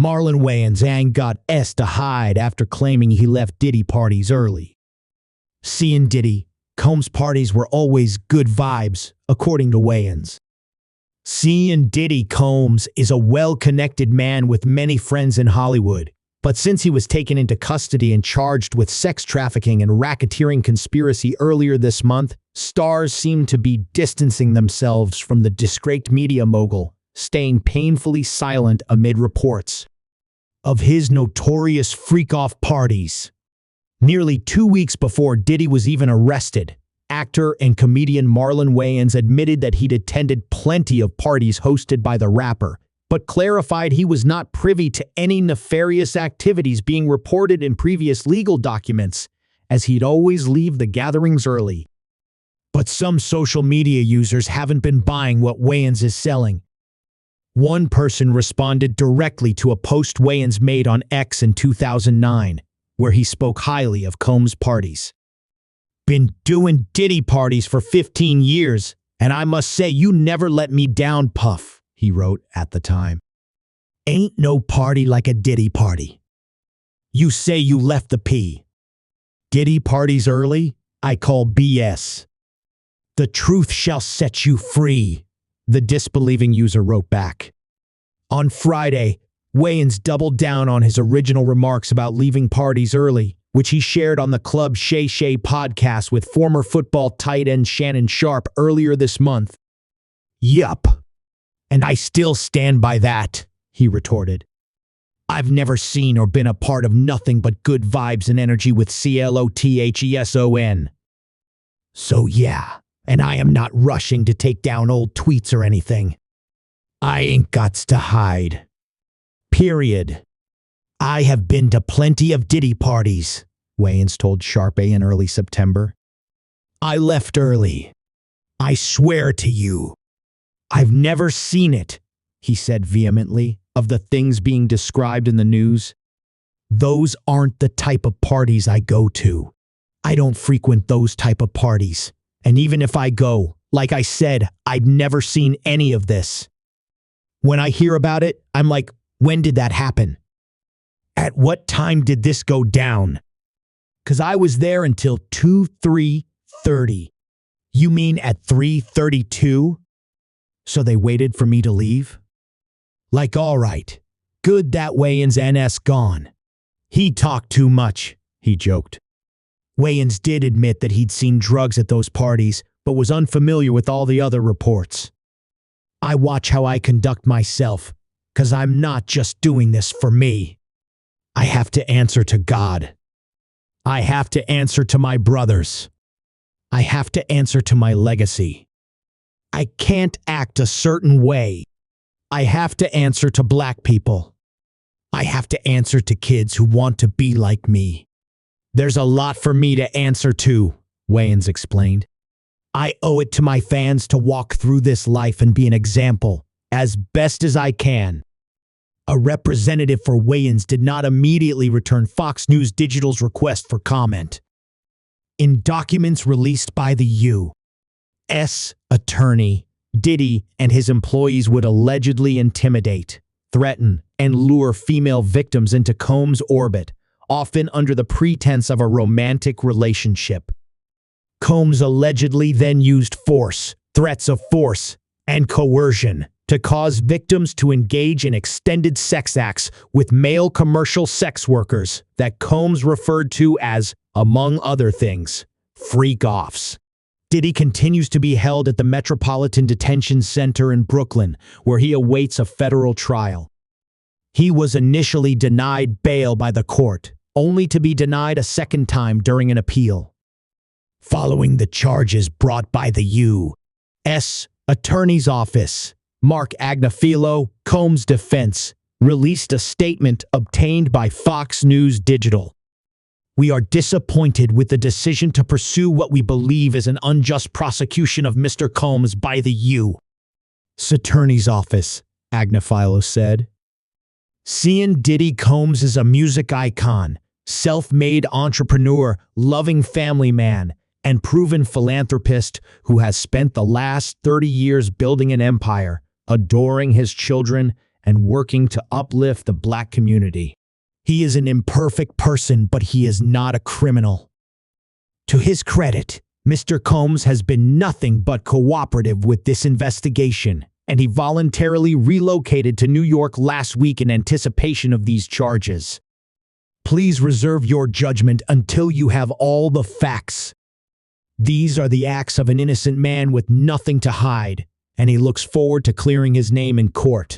Marlon Wayans got to hide after claiming he left Diddy parties early. Seeing Diddy Combs parties were always good vibes, according to Wayans. Seeing Diddy Combs is a well-connected man with many friends in Hollywood, but since he was taken into custody and charged with sex trafficking and racketeering conspiracy earlier this month, stars seem to be distancing themselves from the disgraced media mogul, staying painfully silent amid reports of his notorious freak-off parties. Nearly 2 weeks before Diddy was even arrested, actor and comedian Marlon Wayans admitted that he'd attended plenty of parties hosted by the rapper, but clarified he was not privy to any nefarious activities being reported in previous legal documents, as he'd always leave the gatherings early. But some social media users haven't been buying what Wayans is selling. One person responded directly to a post Wayans made on X in 2009, where he spoke highly of Combs' parties. "Been doing Diddy parties for 15 years, and I must say you never let me down, Puff," he wrote at the time. "Ain't no party like a Diddy party. You say you left the P. Diddy parties early? I call BS. The truth shall set you free," the disbelieving user wrote back. On Friday, Wayans doubled down on his original remarks about leaving parties early, which he shared on the Club Shay Shay podcast with former football tight end Shannon Sharpe earlier this month. "Yup. And I still stand by that," he retorted. "I've never seen or been a part of nothing but good vibes and energy with CLOTHESON. So yeah, and I am not rushing to take down old tweets or anything. I ain't gots to hide. Period. I have been to plenty of Diddy parties," Wayans told Sharpe in early September. "I left early. I swear to you. I've never seen it," he said vehemently, of the things being described in the news. "Those aren't the type of parties I go to. I don't frequent those type of parties. And even if I go, like I said, I'd never seen any of this. When I hear about it, I'm like, when did that happen? At what time did this go down? 'Cause I was there until 3:30. You mean at 3:32? So they waited for me to leave? Like, all right, good that Wayans NS gone. He talked too much," he joked. Wayans did admit that he'd seen drugs at those parties, but was unfamiliar with all the other reports. "I watch how I conduct myself, 'cause I'm not just doing this for me. I have to answer to God. I have to answer to my brothers. I have to answer to my legacy. I can't act a certain way. I have to answer to black people. I have to answer to kids who want to be like me. There's a lot for me to answer to," Wayans explained. "I owe it to my fans to walk through this life and be an example, as best as I can." A representative for Wayans did not immediately return Fox News Digital's request for comment. In documents released by the U.S. attorney, Diddy and his employees would allegedly intimidate, threaten, and lure female victims into Combs' orbit, often under the pretense of a romantic relationship. Combs allegedly then used force, threats of force, and coercion to cause victims to engage in extended sex acts with male commercial sex workers that Combs referred to as, among other things, freak-offs. Diddy continues to be held at the Metropolitan Detention Center in Brooklyn, where he awaits a federal trial. He was initially denied bail by the court, only to be denied a second time during an appeal. Following the charges brought by the U.S. Attorney's Office, Mark Agnifilo, Combs' defense, released a statement obtained by Fox News Digital. "We are disappointed with the decision to pursue what we believe is an unjust prosecution of Mr. Combs by the U.S. Attorney's Office," Agnifilo said. "Seeing Diddy Combs is a music icon, self-made entrepreneur, loving family man, and proven philanthropist who has spent the last 30 years building an empire, adoring his children, and working to uplift the black community. He is an imperfect person, but he is not a criminal. To his credit, Mr. Combs has been nothing but cooperative with this investigation, and he voluntarily relocated to New York last week in anticipation of these charges. Please reserve your judgment until you have all the facts. These are the acts of an innocent man with nothing to hide, and he looks forward to clearing his name in court.